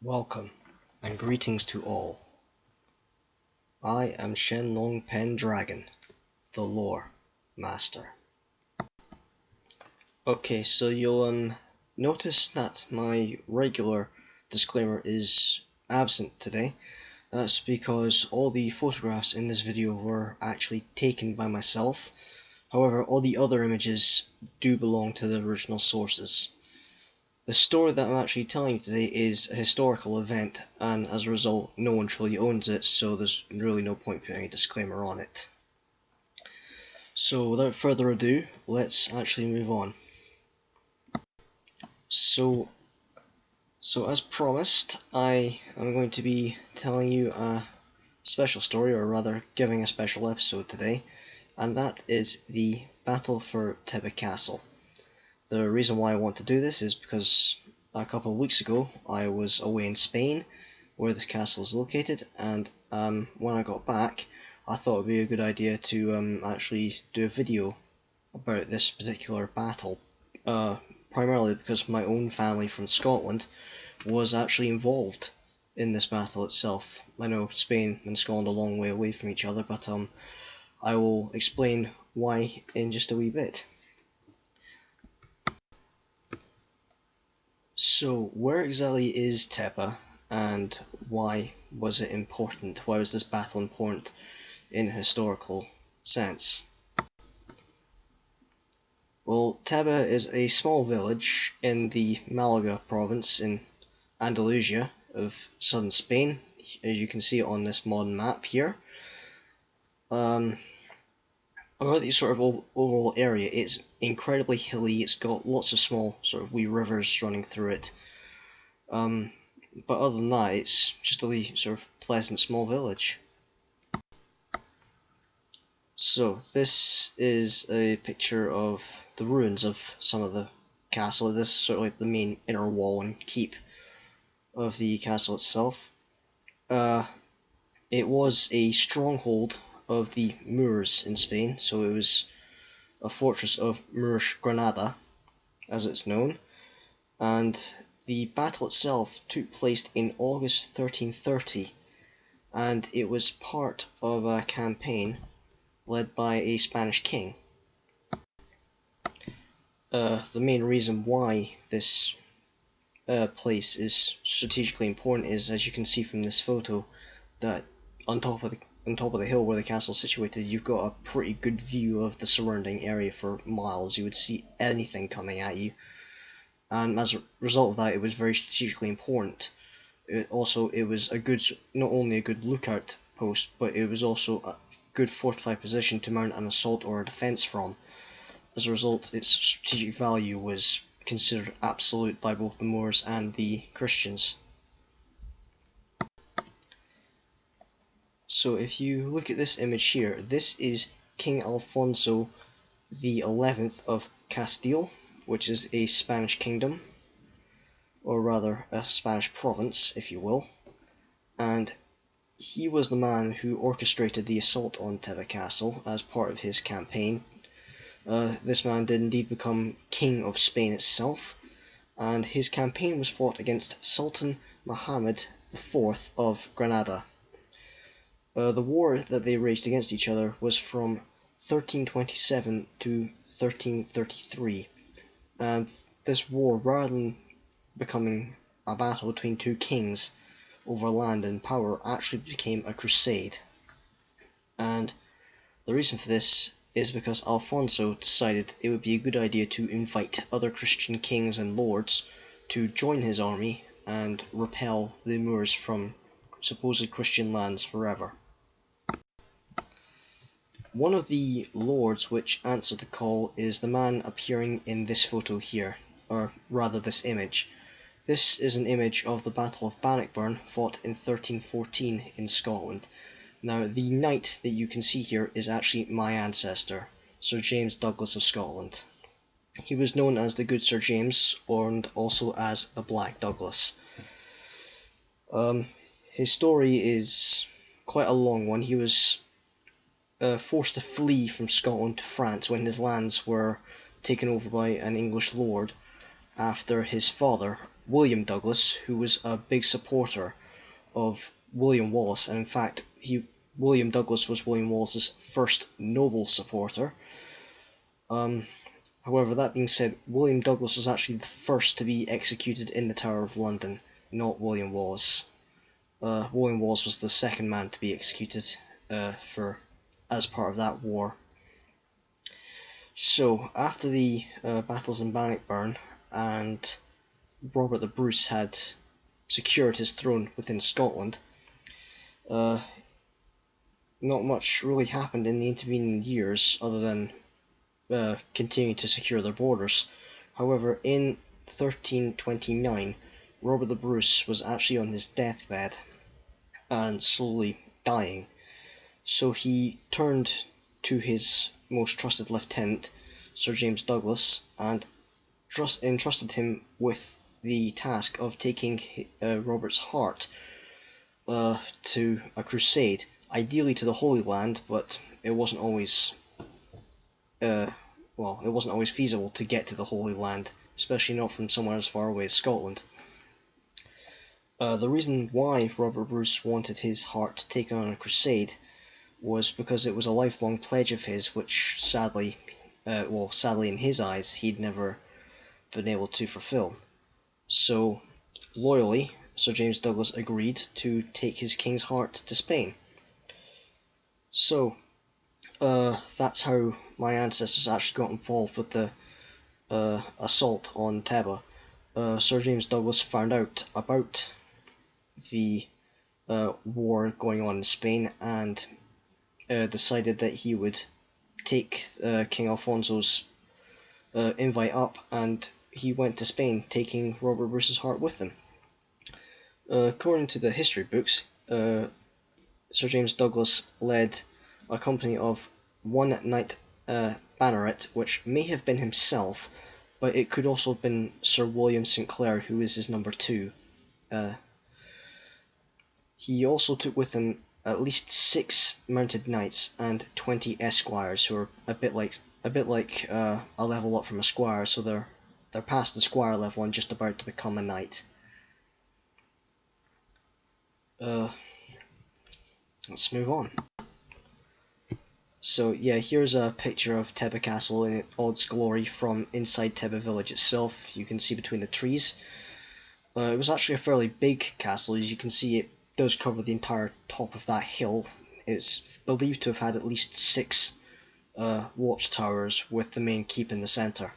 Welcome, and greetings to all. I am Shenlong Pendragon, the Lore Master. Okay, so you'll notice that my regular disclaimer is absent today. That's because all the photographs in this video were actually taken by myself. However, all the other images do belong to the original sources. The story that I'm actually telling you today is a historical event, and as a result, no one truly owns it, so there's really no point putting a disclaimer on it. So without further ado, let's actually move on. So as promised, I am going to be telling you a special story, or rather giving a special episode today, and that is the Battle for Teba Castle. The reason why I want to do this is because a couple of weeks ago I was away in Spain, where this castle is located, and when I got back I thought it would be a good idea to actually do a video about this particular battle, primarily because my own family from Scotland was actually involved in this battle itself. I know Spain and Scotland are a long way away from each other, but I will explain why in just a wee bit. So, where exactly is Teba, and why was it important? Why was this battle important in a historical sense? Well, Teba is a small village in the Malaga province in Andalusia of southern Spain. As you can see on this modern map here. About the sort of overall area, it's incredibly hilly. It's got lots of small sort of wee rivers running through it. But other than that, it's just a wee sort of pleasant small village. So this is a picture of the ruins of some of the castle. This is sort of like the main inner wall and keep of the castle itself. It was a stronghold of the Moors in Spain, so it was a fortress of Moorish Granada, as it's known, and the battle itself took place in August 1330, and it was part of a campaign led by a Spanish king. The main reason why this place is strategically important is, as you can see from this photo, that on top of the hill where the castle is situated, you've got a pretty good view of the surrounding area for miles. You would see anything coming at you, and as a result of that, it was very strategically important. It was a good, not only a good lookout post, but it was also a good fortified position to mount an assault or a defense from. As a result, its strategic value was considered absolute by both the Moors and the Christians. So if you look at this image here, this is King Alfonso the 11th of Castile, which is a Spanish kingdom, or rather a Spanish province, if you will, and he was the man who orchestrated the assault on Teba Castle as part of his campaign. This man did indeed become King of Spain itself, and his campaign was fought against Sultan Muhammad IV of Granada. The war that they waged against each other was from 1327 to 1333, and this war, rather than becoming a battle between two kings over land and power, actually became a crusade. And the reason for this is because Alfonso decided it would be a good idea to invite other Christian kings and lords to join his army and repel the Moors from supposed Christian lands forever. One of the lords which answered the call is the man appearing in this photo here, or rather this image. This is an image of the Battle of Bannockburn, fought in 1314 in Scotland. Now, the knight that you can see here is actually my ancestor, Sir James Douglas of Scotland. He was known as the Good Sir James, and also as the Black Douglas. His story is quite a long one. He was forced to flee from Scotland to France when his lands were taken over by an English lord after his father, William Douglas, who was a big supporter of William Wallace, and in fact, William Douglas was William Wallace's first noble supporter. However, that being said, William Douglas was actually the first to be executed in the Tower of London, not William Wallace. William Wallace was the second man to be executed as part of that war. So, after the battles in Bannockburn, and Robert the Bruce had secured his throne within Scotland, not much really happened in the intervening years other than continuing to secure their borders. However, in 1329, Robert the Bruce was actually on his deathbed and slowly dying. So he turned to his most trusted lieutenant, Sir James Douglas, and entrusted him with the task of taking Robert's heart to a crusade, ideally to the Holy Land, but it wasn't always feasible to get to the Holy Land, especially not from somewhere as far away as Scotland. The reason why Robert Bruce wanted his heart taken on a crusade was because it was a lifelong pledge of his, which sadly in his eyes, he'd never been able to fulfill. So, loyally, Sir James Douglas agreed to take his king's heart to Spain. So, that's how my ancestors actually got involved with the assault on Teba. Sir James Douglas found out about the war going on in Spain and decided that he would take King Alfonso's invite up, and he went to Spain, taking Robert Bruce's heart with him. According to the history books, Sir James Douglas led a company of one knight banneret, which may have been himself, but it could also have been Sir William St. Clair, who is his number 2. He also took with him at least 6 mounted knights and 20 esquires, who are a bit like a level up from a squire, so they're past the squire level and just about to become a knight. Let's move on. So yeah, here's a picture of Teba Castle in all its glory from inside Teba village itself. You can see between the trees. It was actually a fairly big castle. As you can see, it does cover the entire top of that hill. It's believed to have had at least 6 watchtowers, with the main keep in the centre.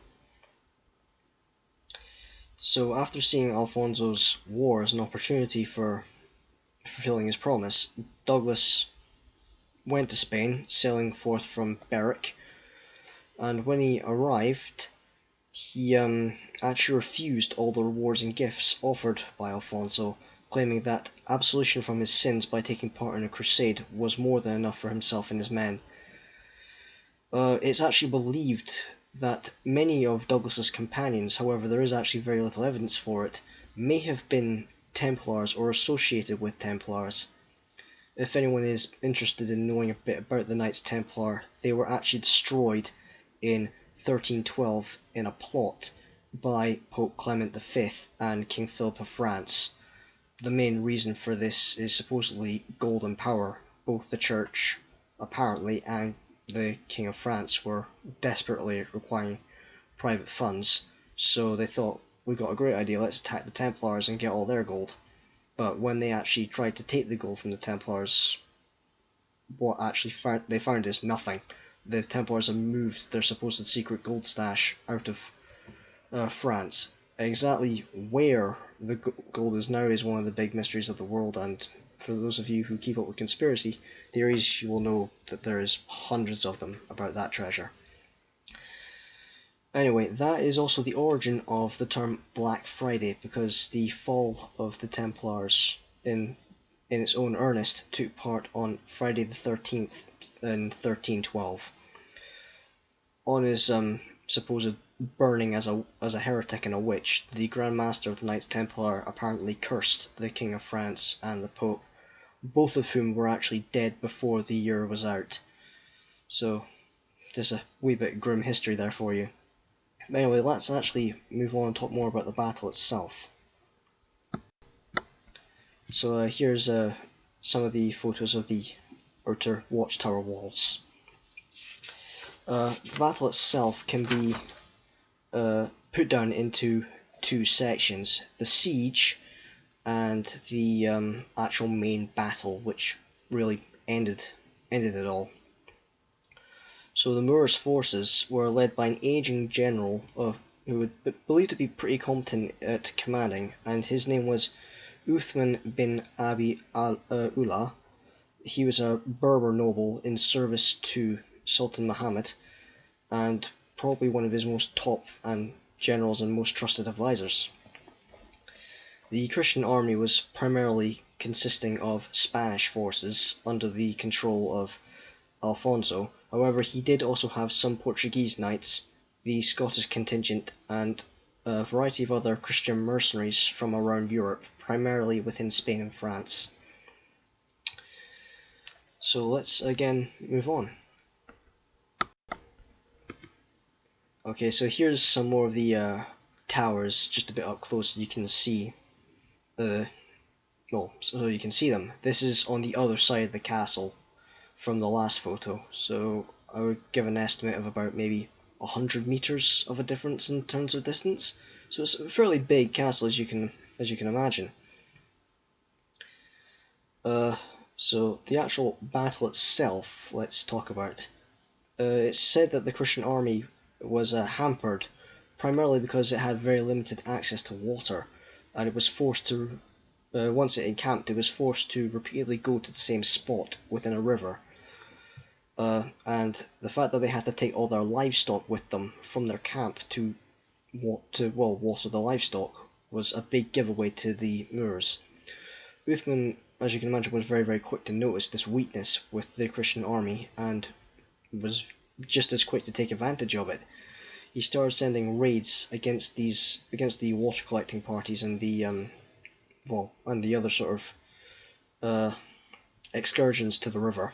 So after seeing Alfonso's war as an opportunity for fulfilling his promise, Douglas went to Spain, sailing forth from Berwick, and when he arrived, he actually refused all the rewards and gifts offered by Alfonso, claiming that absolution from his sins by taking part in a crusade was more than enough for himself and his men. It's actually believed that many of Douglas's companions, however there is actually very little evidence for it, may have been Templars or associated with Templars. If anyone is interested in knowing a bit about the Knights Templar, they were actually destroyed in 1312 in a plot by Pope Clement V and King Philip of France. The main reason for this is supposedly gold and power. Both the church, apparently, and the King of France were desperately requiring private funds, so they thought, we've got a great idea, let's attack the Templars and get all their gold. But when they actually tried to take the gold from the Templars, what they found is nothing. The Templars have moved their supposed secret gold stash out of France. Exactly where the gold is now is one of the big mysteries of the world, and for those of you who keep up with conspiracy theories, you will know that there is hundreds of them about that treasure. Anyway, that is also the origin of the term Black Friday, because the fall of the Templars in its own earnest took part on Friday the 13th in 1312. On his supposed burning as a heretic and a witch, the Grand Master of the Knights Templar apparently cursed the King of France and the Pope, both of whom were actually dead before the year was out. So, there's a wee bit grim history there for you. Anyway, let's actually move on and talk more about the battle itself. So here's some of the photos of the outer watchtower walls. The battle itself can be put down into two sections: the siege and the actual main battle, which really ended it all. So the Moors' forces were led by an aging general who was believed to be pretty competent at commanding, and his name was Uthman bin Abi al-Ula. He was a Berber noble in service to Sultan Muhammad, and probably one of his most top and generals and most trusted advisors. The Christian army was primarily consisting of Spanish forces under the control of Alfonso. However, he did also have some Portuguese knights, the Scottish contingent, and a variety of other Christian mercenaries from around Europe, primarily within Spain and France. So let's again move on. Okay, so here's some more of the towers, just a bit up close so you can see. So you can see them. This is on the other side of the castle from the last photo, so I would give an estimate of about maybe 100 meters of a difference in terms of distance. So it's a fairly big castle, as you can imagine. So the actual battle itself, let's talk about. It's said that the Christian army was hampered primarily because it had very limited access to water, and it was forced to, once it encamped, it was forced to repeatedly go to the same spot within a river. And the fact that they had to take all their livestock with them from their camp to water the livestock was a big giveaway to the Moors. Uthman, as you can imagine, was very, very quick to notice this weakness with the Christian army, and was just as quick to take advantage of it. He started sending raids against the water collecting parties and the and the other sort of excursions to the river.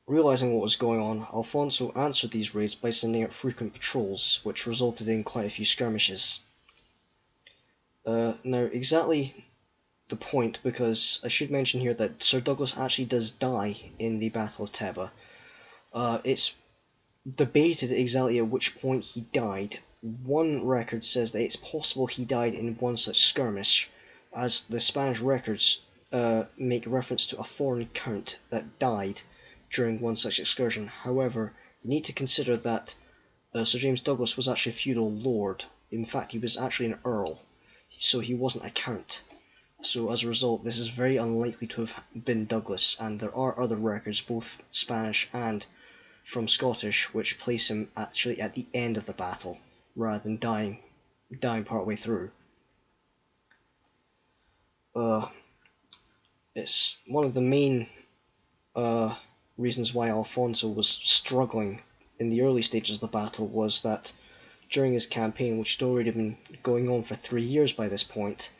Realizing what was going on, Alfonso answered these raids by sending out frequent patrols, which resulted in quite a few skirmishes. Now, exactly the point, because I should mention here that Sir Douglas actually does die in the Battle of Teba. It's debated exactly at which point he died. One record says that it's possible he died in one such skirmish, as the Spanish records make reference to a foreign count that died during one such excursion. However, you need to consider that Sir James Douglas was actually a feudal lord. In fact, he was actually an earl, so he wasn't a count. So as a result, this is very unlikely to have been Douglas, and there are other records, both Spanish and from Scottish, which place him actually at the end of the battle, rather than dying partway through. It's one of the main reasons why Alfonso was struggling in the early stages of the battle was that during his campaign, which had already been going on for 3 years by this point,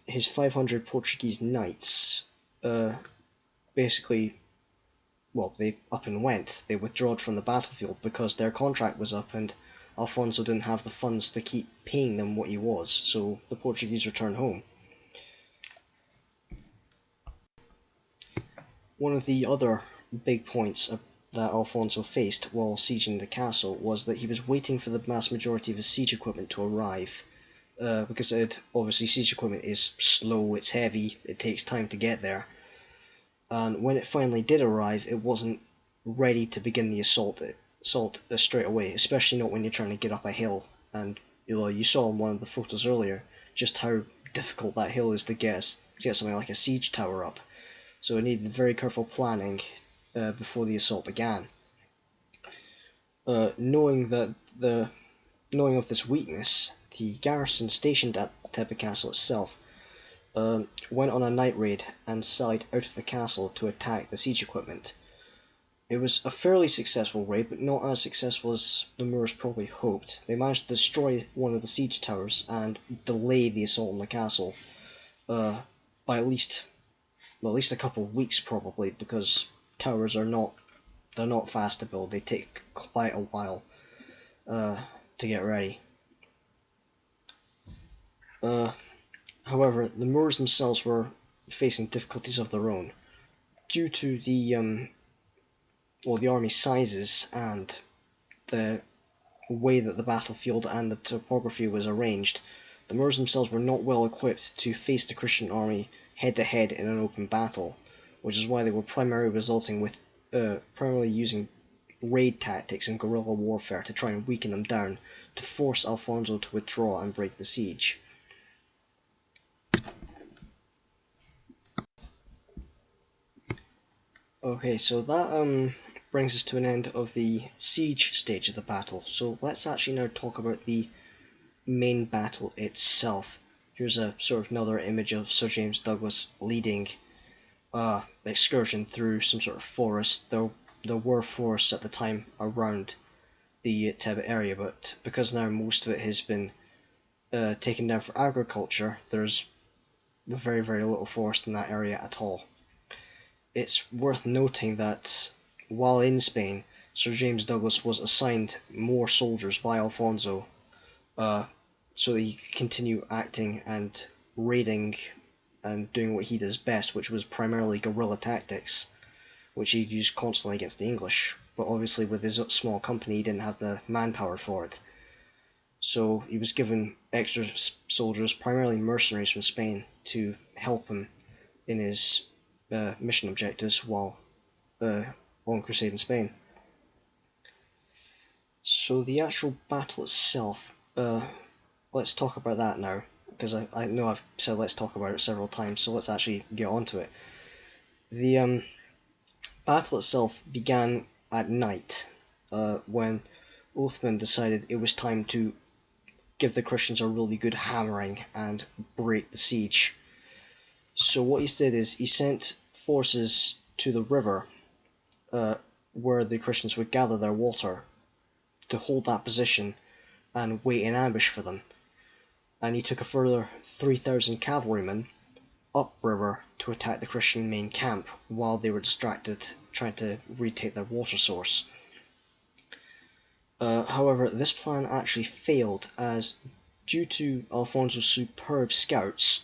his 500 Portuguese knights basically, well, they up and went. They withdrew from the battlefield because their contract was up and Alfonso didn't have the funds to keep paying them what he was, so the Portuguese returned home. One of the other big points that Alfonso faced while sieging the castle was that he was waiting for the vast majority of his siege equipment to arrive, because obviously siege equipment is slow, it's heavy, it takes time to get there. And when it finally did arrive, it wasn't ready to begin the assault straight away, especially not when you're trying to get up a hill. And you saw in one of the photos earlier just how difficult that hill is to get something like a siege tower up. So it needed very careful planning before the assault began. Knowing of this weakness, the garrison stationed at Teba Castle itself went on a night raid and sallied out of the castle to attack the siege equipment. It was a fairly successful raid, but not as successful as the Moors probably hoped. They managed to destroy one of the siege towers and delay the assault on the castle by at least a couple of weeks probably, because towers are not fast to build. They take quite a while to get ready. However, the Moors themselves were facing difficulties of their own due to the army sizes and the way that the battlefield and the topography was arranged. The Moors themselves were not well equipped to face the Christian army head to head in an open battle, which is why they were primarily using raid tactics and guerrilla warfare to try and weaken them down, to force Alfonso to withdraw and break the siege. Okay, so that brings us to an end of the siege stage of the battle. So let's actually now talk about the main battle itself. Here's a sort of another image of Sir James Douglas leading excursion through some sort of forest. There were forests at the time around the Teba area, but because now most of it has been taken down for agriculture, there's very, very little forest in that area at all. It's worth noting that while in Spain, Sir James Douglas was assigned more soldiers by Alfonso so that he could continue acting and raiding and doing what he does best, which was primarily guerrilla tactics, which he'd used constantly against the English. But obviously with his small company he didn't have the manpower for it. So he was given extra soldiers, primarily mercenaries from Spain, to help him in his mission objectives while on crusade in Spain. So the actual battle itself, let's talk about that now, because I know I've said let's talk about it several times, so let's actually get onto it. The battle itself began at night, when Uthman decided it was time to give the Christians a really good hammering and break the siege. So what he did is he sent forces to the river where the Christians would gather their water to hold that position and wait in ambush for them. And he took a further 3,000 cavalrymen upriver to attack the Christian main camp while they were distracted trying to retake their water source. However, this plan actually failed, as due to Alfonso's superb scouts,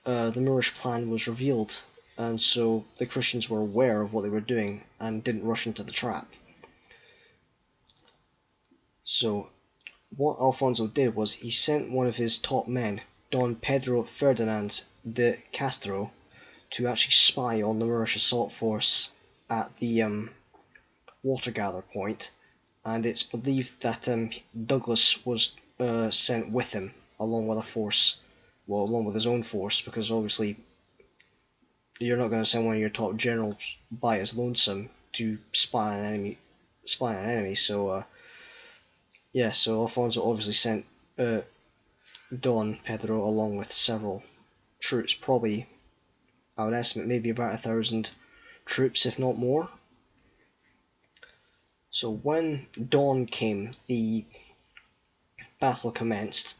the Moorish plan was revealed, and so the Christians were aware of what they were doing and didn't rush into the trap. So what Alfonso did was he sent one of his top men, Don Pedro Ferdinand de Castro, to actually spy on the Moorish assault force at the water gather point, and it's believed that Douglas was sent with him along with a force, well, along with his own force, because obviously you're not going to send one of your top generals by his lonesome to spy on an enemy. So yeah, so Alfonso obviously sent Don Pedro along with several troops, probably I would estimate maybe about 1,000 troops, if not more. So when dawn came, the battle commenced,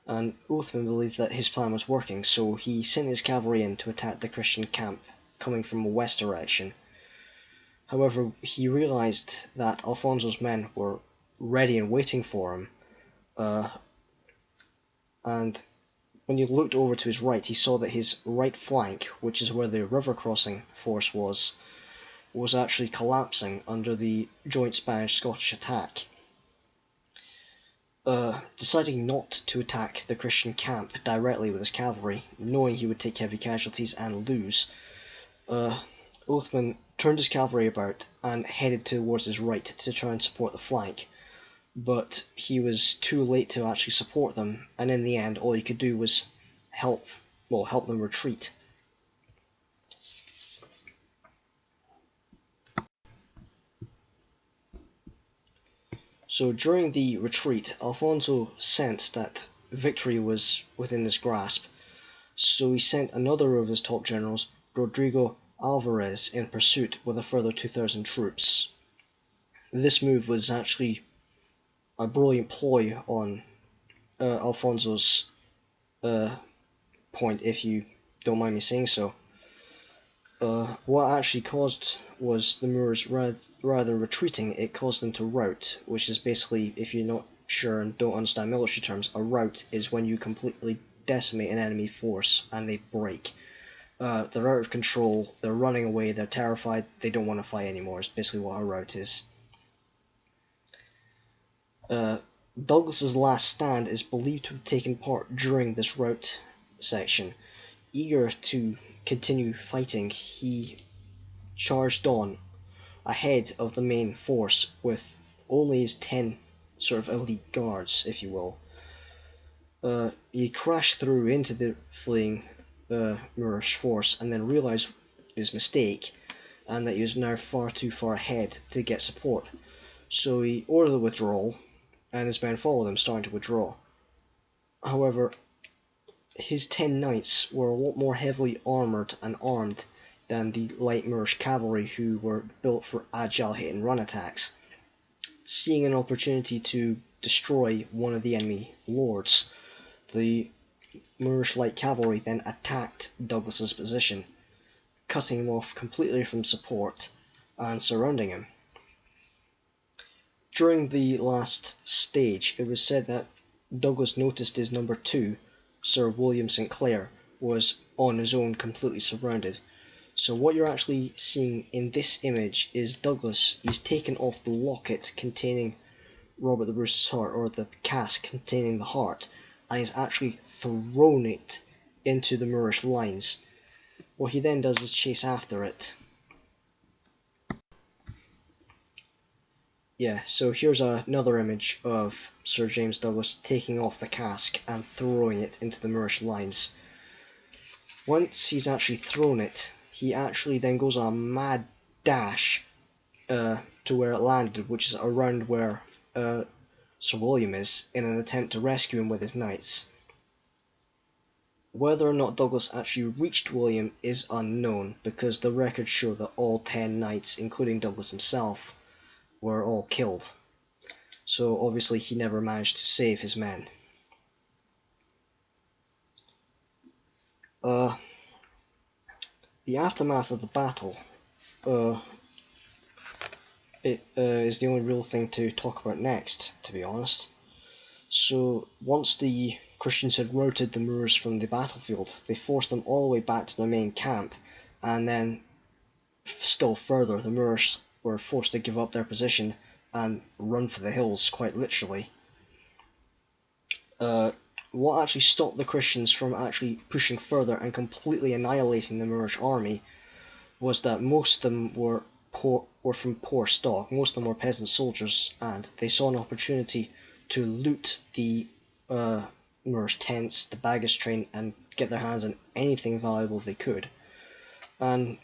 and Uthman believed that his plan was working, so he sent his cavalry in to attack the Christian camp coming from a west direction. However, he realised that Alfonso's men were ready and waiting for him, and when he looked over to his right, he saw that his right flank, which is where the river crossing force was actually collapsing under the joint Spanish-Scottish attack. Deciding not to attack the Christian camp directly with his cavalry, knowing he would take heavy casualties and lose, Uthman turned his cavalry about and headed towards his right to try and support the flank. But he was too late to actually support them, and in the end all he could do was help them retreat. So during the retreat, Alfonso sensed that victory was within his grasp, so he sent another of his top generals, Rodrigo Alvarez, in pursuit with a further 2,000 troops. This move was actually a brilliant ploy on Alfonso's point, if you don't mind me saying so. What actually caused was the Moors, rather retreating, it caused them to rout, which is basically, if you're not sure and don't understand military terms, a rout is when you completely decimate an enemy force and they break. They're out of control, they're running away, they're terrified, they don't want to fight anymore, is basically what her rout is. Douglas's last stand is believed to have taken part during this rout section. Eager to continue fighting, he charged on ahead of the main force with only his 10 sort of elite guards, if you will. He crashed through into the fleeing Moorish force and then realised his mistake and that he was now far too far ahead to get support. So he ordered the withdrawal and his men followed him, starting to withdraw. However, his 10 knights were a lot more heavily armoured and armed than the light Moorish cavalry, who were built for agile hit and run attacks. Seeing an opportunity to destroy one of the enemy lords, the Moorish light cavalry then attacked Douglas's position, cutting him off completely from support and surrounding him. During the last stage, it was said that Douglas noticed his number 2, Sir William St. Clair, was on his own, completely surrounded. So what you're actually seeing in this image is Douglas, he's taken off the locket containing Robert the Bruce's heart, or the casque containing the heart, and he's actually thrown it into the Moorish lines. What he then does is chase after it. Yeah, so here's another image of Sir James Douglas taking off the casque and throwing it into the Moorish lines. Once he's actually thrown it, he actually then goes on a mad dash to where it landed, which is around where Sir William is, in an attempt to rescue him with his knights. Whether or not Douglas actually reached William is unknown, because the records show that all 10 knights, including Douglas himself, were all killed. So obviously he never managed to save his men. The aftermath of the battle is the only real thing to talk about next, to be honest. So once the Christians had routed the Moors from the battlefield, they forced them all the way back to their main camp, and then still further, the Moors were forced to give up their position and run for the hills, quite literally. What actually stopped the Christians from actually pushing further and completely annihilating the Moorish army was that most of them were from poor stock. Most of them were peasant soldiers, and they saw an opportunity to loot the Moorish tents, the baggage train, and get their hands on anything valuable they could. And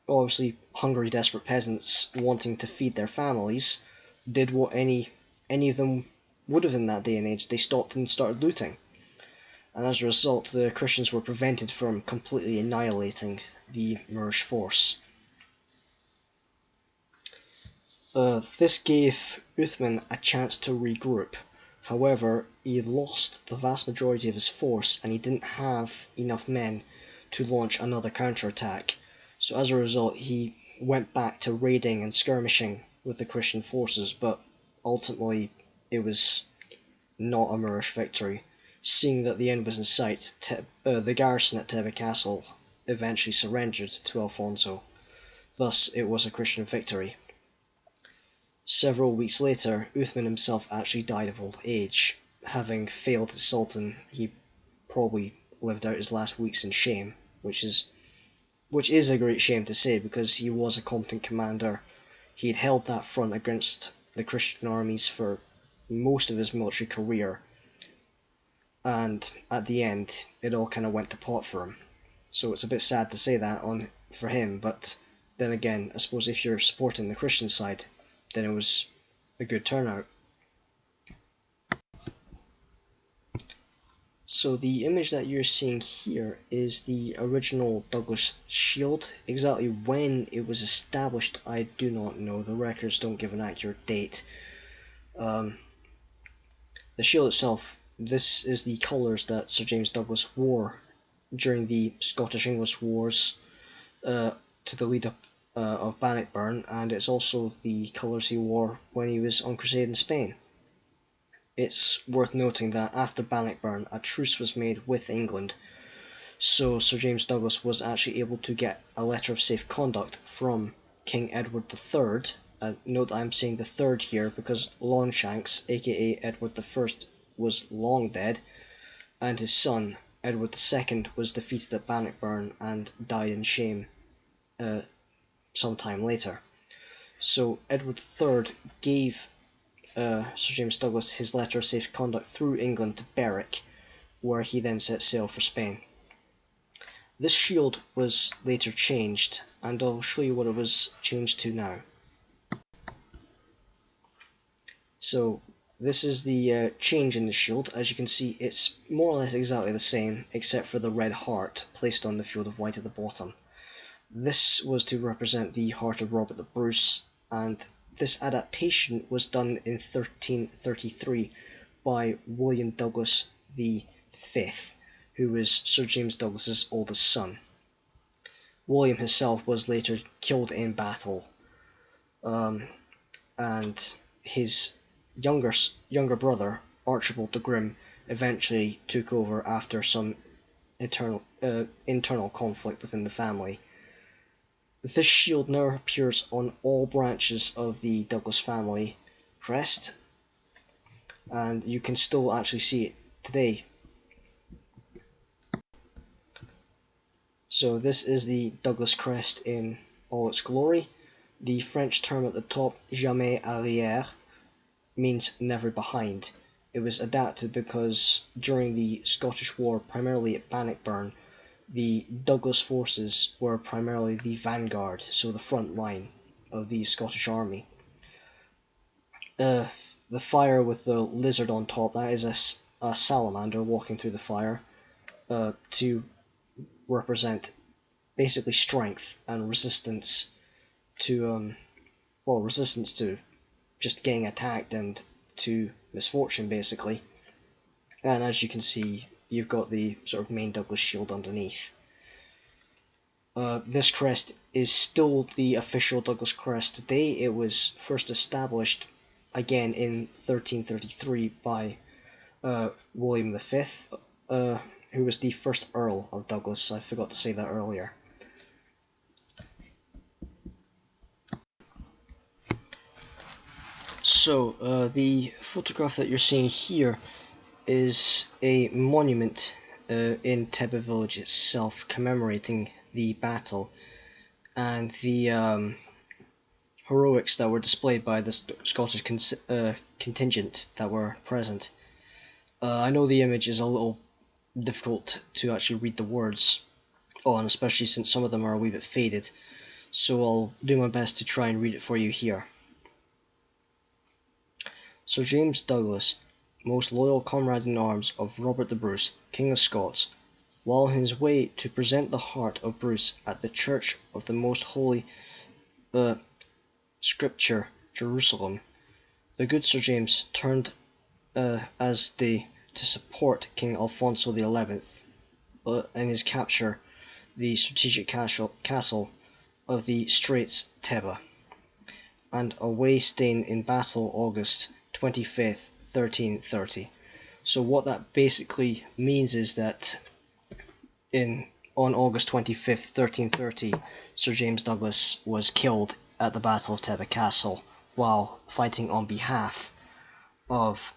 obviously, hungry, desperate peasants wanting to feed their families did what any of them would have in that day and age. They stopped and started looting. And as a result, the Christians were prevented from completely annihilating the Moorish force. This gave Uthman a chance to regroup. However, he lost the vast majority of his force, and he didn't have enough men to launch another counterattack. So as a result, he went back to raiding and skirmishing with the Christian forces, but ultimately it was not a Moorish victory. Seeing that the end was in sight, the garrison at Teba Castle eventually surrendered to Alfonso. Thus, it was a Christian victory. Several weeks later, Uthman himself actually died of old age. Having failed as Sultan, he probably lived out his last weeks in shame, which is a great shame to say, because he was a competent commander. He had held that front against the Christian armies for most of his military career, and at the end it all kind of went to pot for him. So it's a bit sad to say that for him, but then again, I suppose if you're supporting the Christian side, then it was a good turnout. So the image that you're seeing here is the original Douglas shield. Exactly when it was established, I do not know. The records don't give an accurate date. The shield itself, this is the colours that Sir James Douglas wore during the Scottish-English Wars to the lead up of Bannockburn, and it's also the colours he wore when he was on crusade in Spain. it's worth noting that after Bannockburn, a truce was made with England, so Sir James Douglas was actually able to get a letter of safe conduct from King Edward III. Note I'm saying the third here because Longshanks, aka Edward I, was long dead, and his son, Edward II, was defeated at Bannockburn and died in shame some time later. So Edward III gave Sir James Douglas his letter of safe conduct through England to Berwick, where he then set sail for Spain. This shield was later changed, and I'll show you what it was changed to now. So this is the change in the shield. As you can see, it's more or less exactly the same, except for the red heart placed on the field of white at the bottom. This was to represent the heart of Robert the Bruce, and this adaptation was done in 1333 by William Douglas V, who was Sir James Douglas's oldest son. William himself was later killed in battle, and his younger brother, Archibald the Grim, eventually took over after some internal conflict within the family. This shield now appears on all branches of the Douglas family crest, and you can still actually see it today. So this is the Douglas crest in all its glory. The French term at the top, jamais arrière, means never behind. It was adapted because during the Scottish War, primarily at Bannockburn, the Douglas forces were primarily the vanguard, so the front line of the Scottish army. The fire with the lizard on top, that is a salamander walking through the fire, to represent basically strength and resistance to resistance to just getting attacked and to misfortune, basically. And as you can see, you've got the sort of main Douglas shield underneath. This crest is still the official Douglas crest today. It was first established again in 1333 by William V, who was the first Earl of Douglas. I forgot to say that earlier. So the photograph that you're seeing here is a monument in Teba village itself, commemorating the battle and the heroics that were displayed by the Scottish contingent that were present. I know the image is a little difficult to actually read the words on, especially since some of them are a wee bit faded, so I'll do my best to try and read it for you here. Sir James Douglas, most loyal comrade in arms of Robert the Bruce, King of Scots, while on his way to present the heart of Bruce at the Church of the Most Holy Scripture, Jerusalem, the good Sir James turned to support King Alfonso XI in his capture the strategic castle of the Straits Teba, and away staying in battle August 25th, 1330. So what that basically means is that on August 25th, 1330, Sir James Douglas was killed at the Battle of Teba Castle while fighting on behalf of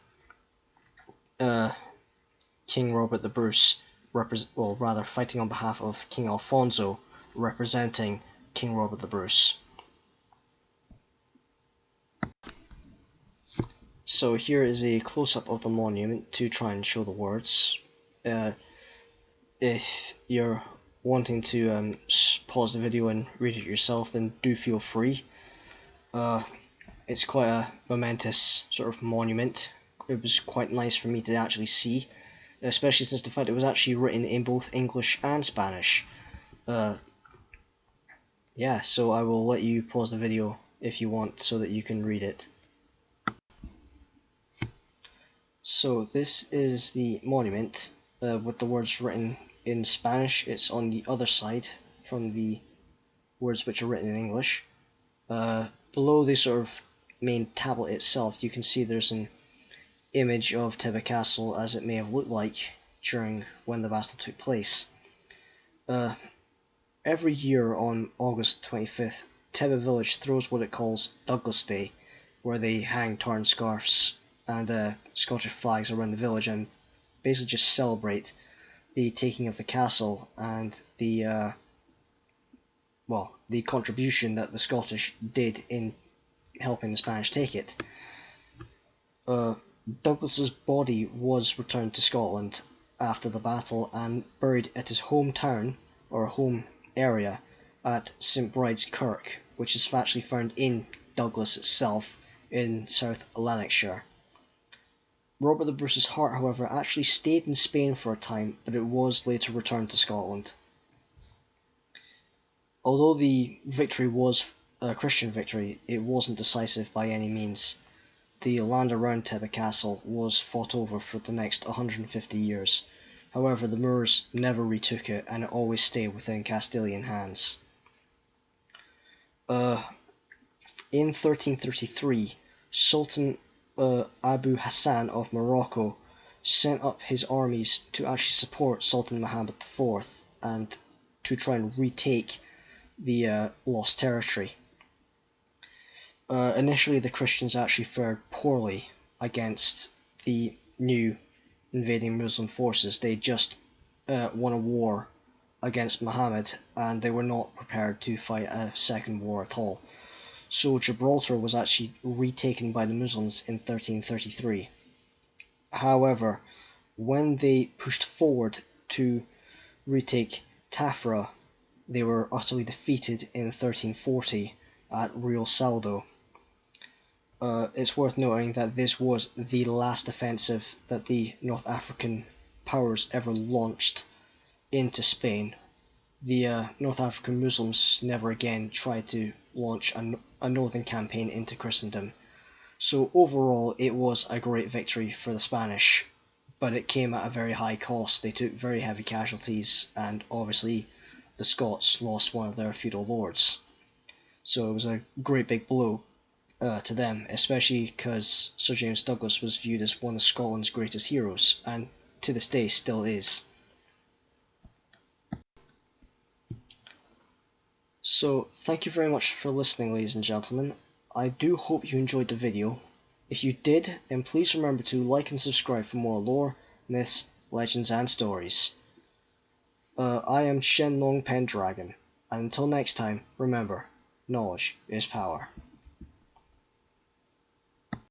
King Robert the Bruce, fighting on behalf of King Alfonso, representing King Robert the Bruce. So here is a close-up of the monument to try and show the words. If you're wanting to pause the video and read it yourself, then do feel free. It's quite a momentous sort of monument. It was quite nice for me to actually see, especially since the fact it was actually written in both English and Spanish. Yeah, so I will let you pause the video if you want so that you can read it. So this is the monument with the words written in Spanish. It's on the other side from the words which are written in English. Below the sort of main tablet itself, you can see there's an image of Teba Castle as it may have looked like during when the battle took place. Every year on August 25th, Teba village throws what it calls Douglas Day, where they hang tartan scarves and Scottish flags around the village and basically just celebrate the taking of the castle and the contribution that the Scottish did in helping the Spanish take it. Douglas's body was returned to Scotland after the battle and buried at his hometown, or home area, at St Bride's Kirk, which is actually found in Douglas itself in South Lanarkshire. Robert the Bruce's heart, however, actually stayed in Spain for a time, but it was later returned to Scotland. Although the victory was a Christian victory, it wasn't decisive by any means. The land around Teba Castle was fought over for the next 150 years. However, the Moors never retook it, and it always stayed within Castilian hands. In 1333, Sultan Abu Hassan of Morocco sent up his armies to actually support Sultan Muhammad IV and to try and retake the lost territory. Initially, the Christians actually fared poorly against the new invading Muslim forces. They just won a war against Muhammad, and they were not prepared to fight a second war at all. So Gibraltar was actually retaken by the Muslims in 1333. However, when they pushed forward to retake Tafra, they were utterly defeated in 1340 at Real Saldo. It's worth noting that this was the last offensive that the North African powers ever launched into Spain. The North African Muslims never again tried to launch a northern campaign into Christendom. So overall, it was a great victory for the Spanish, but it came at a very high cost. They took very heavy casualties, and obviously the Scots lost one of their feudal lords. So it was a great big blow to them, especially because Sir James Douglas was viewed as one of Scotland's greatest heroes, and to this day still is. So thank you very much for listening, ladies and gentlemen. I do hope you enjoyed the video. If you did, then please remember to like and subscribe for more lore, myths, legends and stories. I am Shenlong Pendragon, and until next time, remember, knowledge is power.